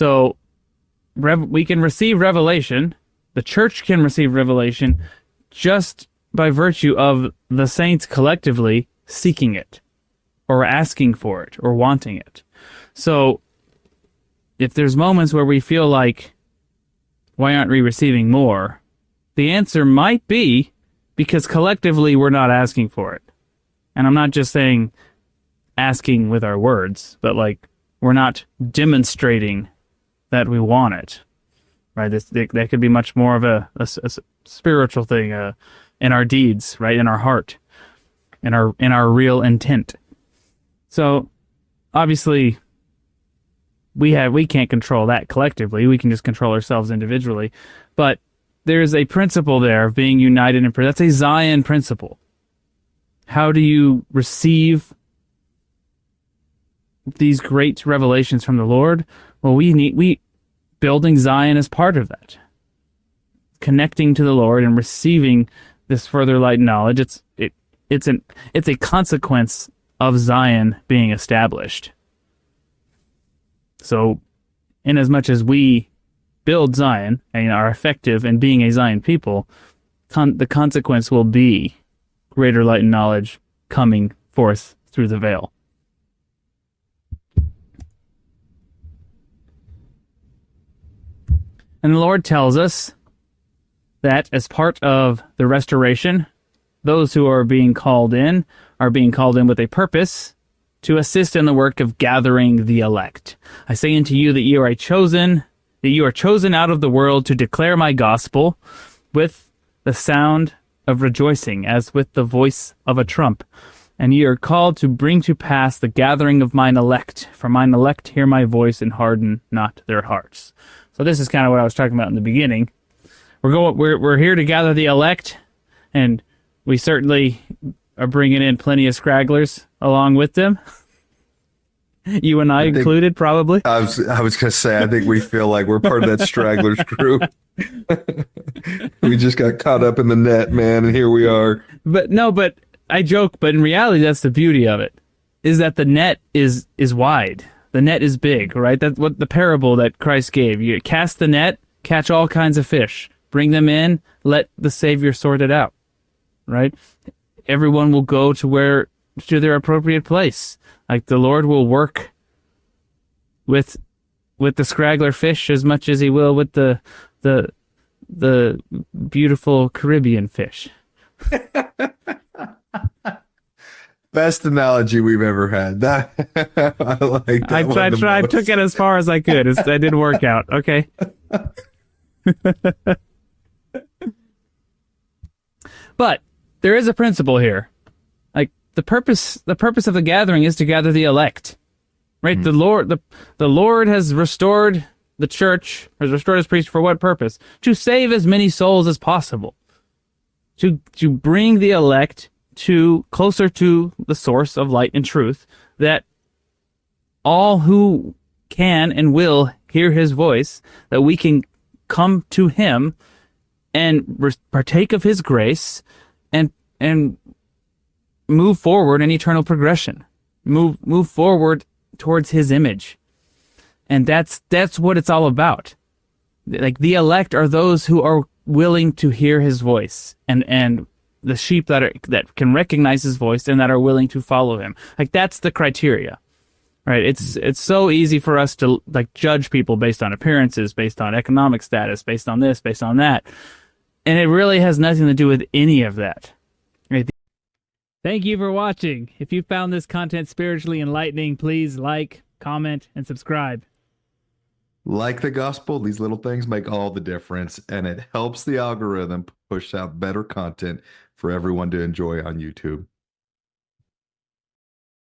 So we can receive revelation. The church can receive revelation just by virtue of the saints collectively seeking it, or asking for it, or wanting it. So if there's moments where we feel like, why aren't we receiving more? The answer might be because collectively we're not asking for it. And I'm not just saying asking with our words, but like we're not demonstrating that we want it. Right? That could be much more of a spiritual thing in our deeds, right? In our heart, in our real intent. So obviously we can't control that collectively. We can just control ourselves individually. But there's a principle there of being united in prayer. That's a Zion principle. How do you receive these great revelations from the Lord? Well, building Zion is part of that. Connecting to the Lord and receiving this further light and knowledge. It's a consequence of Zion being established. So, inasmuch as we build Zion and are effective in being a Zion people, the consequence will be greater light and knowledge coming forth through the veil. And the Lord tells us that as part of the restoration, those who are being called in with a purpose to assist in the work of gathering the elect. I say unto you that you are chosen out of the world to declare my gospel with the sound of rejoicing, as with the voice of a trump. And ye are called to bring to pass the gathering of mine elect. For mine elect hear my voice and harden not their hearts. So this is kind of what I was talking about in the beginning. We're here to gather the elect, and we certainly are bringing in plenty of stragglers along with them. You and I included, probably. I was going to say, I think we feel like we're part of that stragglers crew. We just got caught up in the net, man, and here we are. But I joke, but in reality, that's the beauty of it, is that the net is wide. The net is big, right? That's what the parable that Christ gave. You cast the net, catch all kinds of fish. Bring them in, let the Savior sort it out, right? Everyone will go to their appropriate place. Like the Lord will work with the straggler fish as much as he will with the beautiful Caribbean fish. Best analogy we've ever had. I like that. I took it as far as I could. It didn't work out. Okay. But there is a principle here. Like the purpose of the gathering is to gather the elect. Right? Mm-hmm. The Lord has restored the church, has restored his priest for what purpose? To save as many souls as possible. To bring the elect closer to the source of light and truth, that all who can and will hear his voice, that we can come to him and partake of his grace and move forward in eternal progression, move forward towards his image. And that's what it's all about. Like the elect are those who are willing to hear his voice, and the sheep that can recognize his voice and that are willing to follow him. Like that's the criteria, right? It's so easy for us to like judge people based on appearances, based on economic status, based on this, based on that. And it really has nothing to do with any of that. Right? Thank you for watching. If you found this content spiritually enlightening, please like, comment, and subscribe. Like the gospel, these little things make all the difference, and it helps the algorithm push out better content for everyone to enjoy on YouTube.